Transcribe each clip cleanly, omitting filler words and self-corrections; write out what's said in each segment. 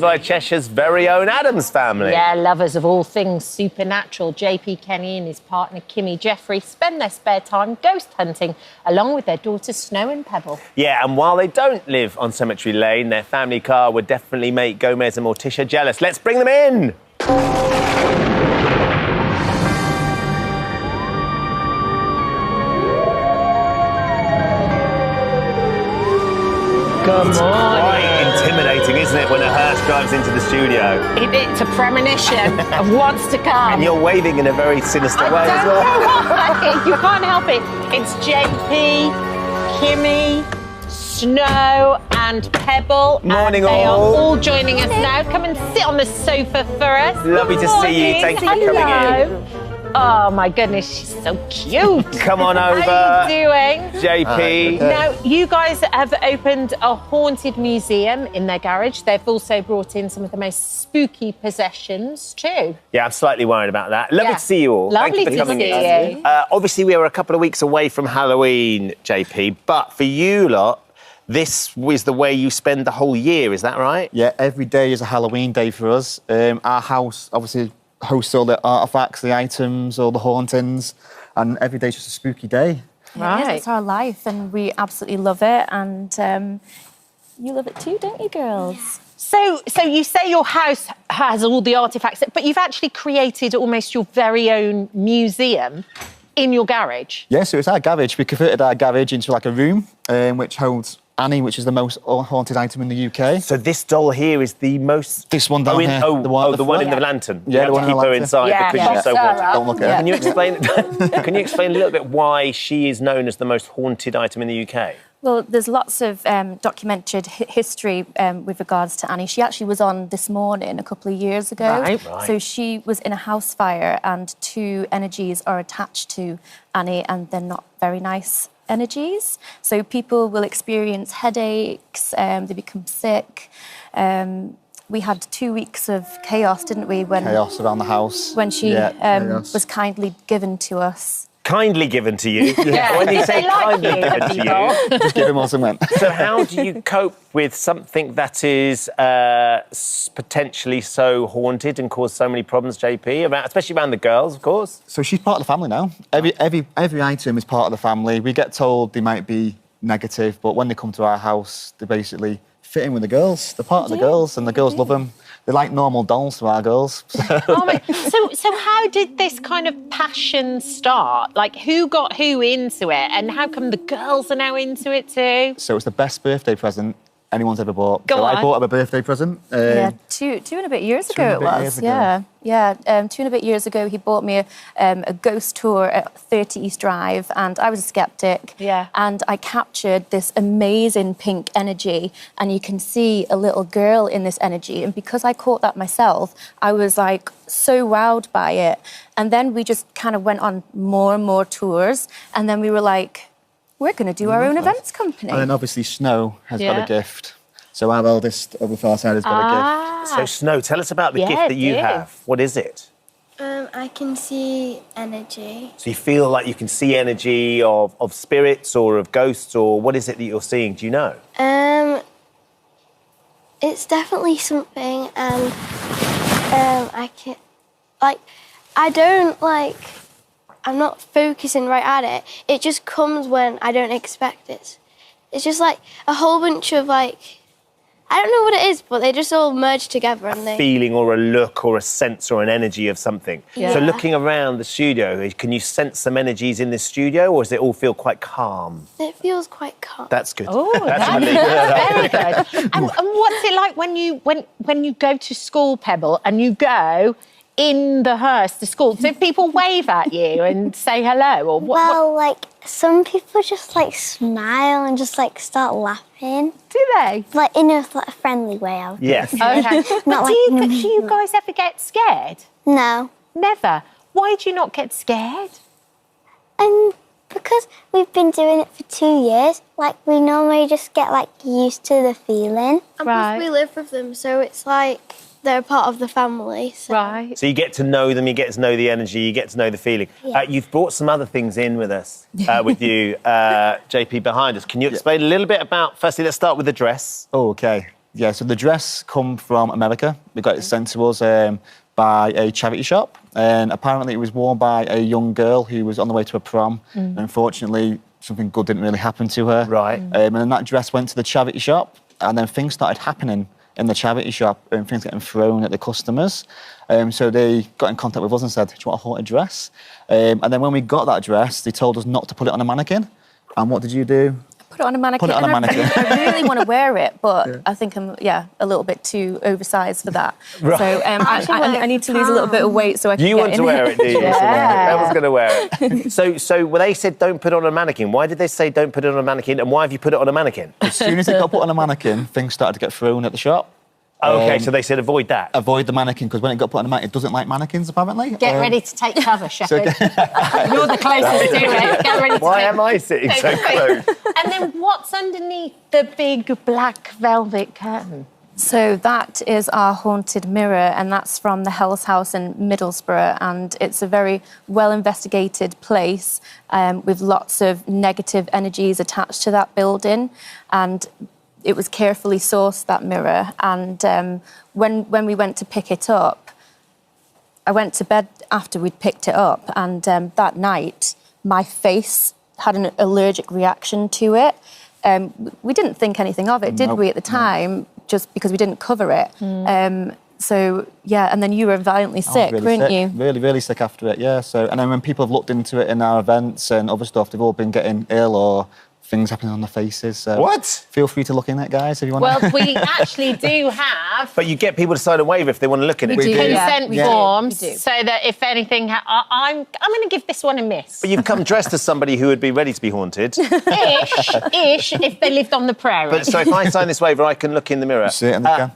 By Cheshire's very own Addams family. Yeah, lovers of all things supernatural. JP Kenny and his partner Kimmy Jeffrey spend their spare time ghost hunting along with their daughters Snow and Pebble. Yeah, and while they don't live on Cemetery Lane, their family car would definitely make Gomez and Morticia jealous. Let's bring them in. Good It's morning. quite intimidating, isn't it, when a hearse drives into the studio? It's a premonition of what's to come. And you're waving in a very sinister way I as don't well. know why. You can't help it. It's JP, Kimmy, Snow and Pebble. Morning, and they all. are all joining us now. Come and sit on the sofa for us. Lovely Good to see you. morning. Thank you for coming in. Hello. Oh, my goodness, she's so cute. Come on over. How are you doing? JP. Now, you guys have opened a haunted museum in their garage. They've also brought in some of the most spooky possessions too. Yeah, I'm slightly worried about that. Lovely Yeah. to see you all. Lovely Thank you for to coming see in. you. Obviously, we were a couple of weeks away from Halloween, JP, but for you lot, this was the way you spend the whole year, is that right? Yeah, every day is a Halloween day for us. Our house obviously hosts all the artefacts, the items, all the hauntings, and every day's just a spooky day. Right. It is, it's our life and we absolutely love it, and you love it too, don't you, girls? So you say your house has all the artefacts, but you've actually created almost your very own museum in your garage. Yeah, so it's our garage. We converted our garage into like a room, which holds Annie, which is the most haunted item in the UK. So this doll here is the most... This one down here. The one in the front. lantern. Yeah, you the one have to in keep the her lantern. inside Yeah, because she's so box her haunted. up. Don't look at her. Can you explain? Can you explain a little bit why she is known as the most haunted item in the UK? Well, there's lots of documented history with regards to Annie. She actually was on This Morning a couple of years ago. Right. So she was in a house fire and two energies are attached to Annie and they're not very nice energies. So people will experience headaches, they become sick. We had 2 weeks of chaos, didn't we? Chaos around the house. When she chaos. was kindly given to us. Kindly given to you. Yeah. When you say They like kindly you, given to you. Just give him all some went. So how do you cope with something that is potentially so haunted and cause so many problems, JP? Especially around the girls, of course. So she's part of the family now. Every item is part of the family. We get told they might be negative, but when they come to our house, they basically fit in with the girls. They're part of the girls, and the girls love them. They're like normal dolls to our girls. So how did this kind of passion start? Like, who got who into it, and how come the girls are now into it too? So it's the best birthday present anyone's ever bought. Go so on. I bought her a birthday present. Yeah, two and a bit years ago it was. Yeah. 2 and a bit years ago, he bought me a ghost tour at 30 East Drive, and I was a skeptic. Yeah. And I captured this amazing pink energy, and you can see a little girl in this energy. And because I caught that myself, I was like so wowed by it. And then we just kind of went on more and more tours, and then we were like, we're going to do our own events company. And then obviously Snow has got Yeah. a gift. So our eldest of the far side has got a gift. So Snow, tell us about the Yeah, gift that you do. have. What is it? I can see energy. So you feel like you can see energy of spirits or of ghosts, or what is it that you're seeing? Do you know? It's definitely something, and I can, I'm not focusing right at it. It just comes when I don't expect it. It's just like a whole bunch of I don't know what it is, but they just all merge together and they... Feeling or a look or a sense or an energy of something. Yeah. So looking around the studio, can you sense some energies in this studio, or does it all feel quite calm? It feels quite calm. That's good. Oh, That's that's really good. very good. And what's it like when you go to school, Pebble, and you go in the hearse to school? Do people wave at you and say hello, or what? Well, some people just smile and just start laughing. Do they? In a friendly way. Yes. Okay. Not Do you guys ever get scared? No. Never. Why do you not get scared? Because we've been doing it for 2 years, we normally just get used to the feeling. And Right. plus we live with them, so it's like they're part of the family. So. Right. So you get to know them, you get to know the energy, you get to know the feeling. Yeah. You've brought some other things in with us, with you, JP, behind us. Can you explain a little bit about, firstly, let's start with the dress. Oh, okay. Yeah, so the dress come from America. We got it sent to us by a charity shop, and apparently it was worn by a young girl who was on the way to a prom. And unfortunately, something good didn't really happen to her. Right. And then that dress went to the charity shop, and then things started happening in the charity shop, and things getting thrown at the customers. So they got in contact with us and said, "Do you want a haunted dress?" And then when we got that dress, they told us not to put it on a mannequin. And what did you do? Put it on a mannequin. Put it on a mannequin. I really want to wear it, but I think I'm, a little bit too oversized for that. Right. So I need to lose a little bit of weight so I can You get want in. to wear it, do you? Yeah. Emma's going to wear it. So when they said don't put it on a mannequin, why did they say don't put it on a mannequin, and why have you put it on a mannequin? As soon as it got put on a mannequin, things started to get thrown at the shop. Okay, so they said avoid that. Avoid the mannequin, because when it got put on a mannequin, it doesn't like mannequins, apparently. Get ready to take cover, Shepherd. You're the closest to it. Get ready to Why take am I sitting so close? And then what's underneath the big black velvet curtain? So that is our haunted mirror, and that's from the Hell's House in Middlesbrough, and it's a very well-investigated place with lots of negative energies attached to that building, and it was carefully sourced, that mirror, and when we went to pick it up, I went to bed after we'd picked it up, and that night, my face had an allergic reaction to it. We didn't think anything of it, did we, at the time, just because we didn't cover it. So, yeah, and then you were violently sick, really weren't sick. you? Really, really sick after it, yeah. So, and then when people have looked into it in our events and other stuff, they've all been getting ill or things happening on their faces. So What? Feel free to look in it, guys, if you want Well, we actually do have But you get people to sign a waiver if they want to look at it. We do. consent Yeah. forms, We do. so that if anything, I'm going to give this one a miss. But you've come dressed as somebody who would be ready to be haunted. Ish, if they lived on the prairie. But so if I sign this waiver, I can look in the mirror. See it in the can.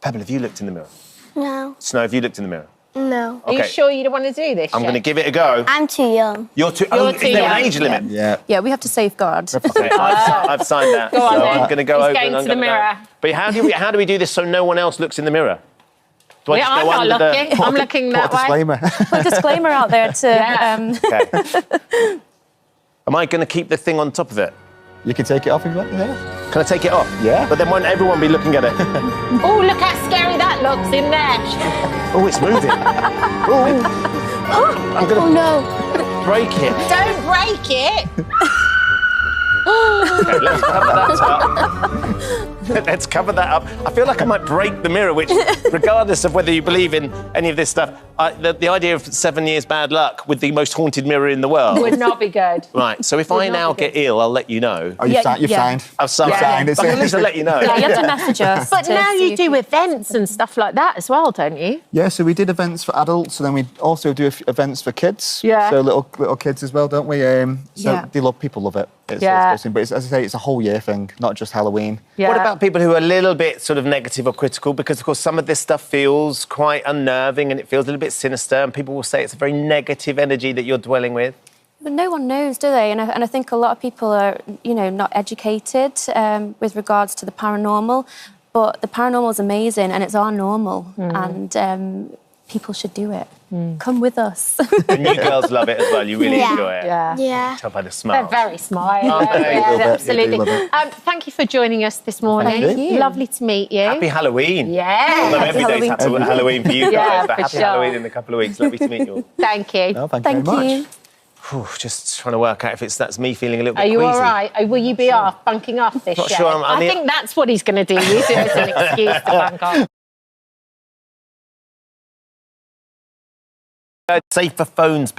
Pebble, have you looked in the mirror? No. Snow, have you looked in the mirror? No. Are you sure you don't want to do this? I'm going to Jen? give it a go. I'm too young. You're too. You're Is too there an young. age limit? Yeah. Yeah, we have to safeguard. Okay, I've signed that. Go on so then. I'm going to go He's over going and I'm to the gonna mirror. Go. But how do we do this so no one else looks in the mirror? Do I Yeah, just I'm go not under looking. I'm looking Put a that way. disclaimer. Put a disclaimer out there to... Yeah. Okay. Am I going to keep the thing on top of it? You can take it off if you want, yeah. Can I take it off? Yeah. But then won't everyone be looking at it? Oh, look how scary that looks in there. Oh, it's moving. Oh, I'm going to No. break it. Don't break it. Okay, let's cover that up. Let's cover that up. I feel like I might break the mirror, which, regardless of whether you believe in any of this stuff, the idea of 7 years bad luck with the most haunted mirror in the world. Would not be good. Right, so if I not now be good. get ill, I'll let you know. Oh, you've, Yeah, signed, you've yeah. signed. I've signed. Yeah. Signed, it's But at least I'll let you know. Yeah, you have to message us. But to now see you if do events and stuff like that as well, don't you? Yeah, so we did events for adults, and then we also do events for kids. Yeah. So little kids as well, don't we? So Yeah. people love it. It's Yeah. awesome. But as I say, it's a whole year thing, not just Halloween. Yeah. What about people who are a little bit sort of negative or critical? Because, of course, some of this stuff feels quite unnerving and it feels a little bit sinister, and people will say it's a very negative energy that you're dwelling with. But no one knows, do they? And I think a lot of people are, not educated with regards to the paranormal. But the paranormal is amazing, and it's our normal, and people should do it. Come with us. And you girls love it as well. You really Yeah. enjoy it. Yeah. Yeah. Tell by the They're smile. very smart. Aren't they? Yeah, They love it. absolutely. They do love Thank you for joining us this morning. Thank you. Lovely to meet you. Happy Halloween. Yeah. Although every day's Halloween. Halloween for you guys, Yeah, but for happy sure. Halloween in a couple of weeks. Lovely to meet you all. Thank you. No, thank Thank you very you. much. Whew, just trying to work out if that's me feeling a little bit Are you queasy. all right? Will you be off, bunking off this Not show? sure, I think that's what he's going to do. Use it as an excuse to bunk off. Safer phones, Bill.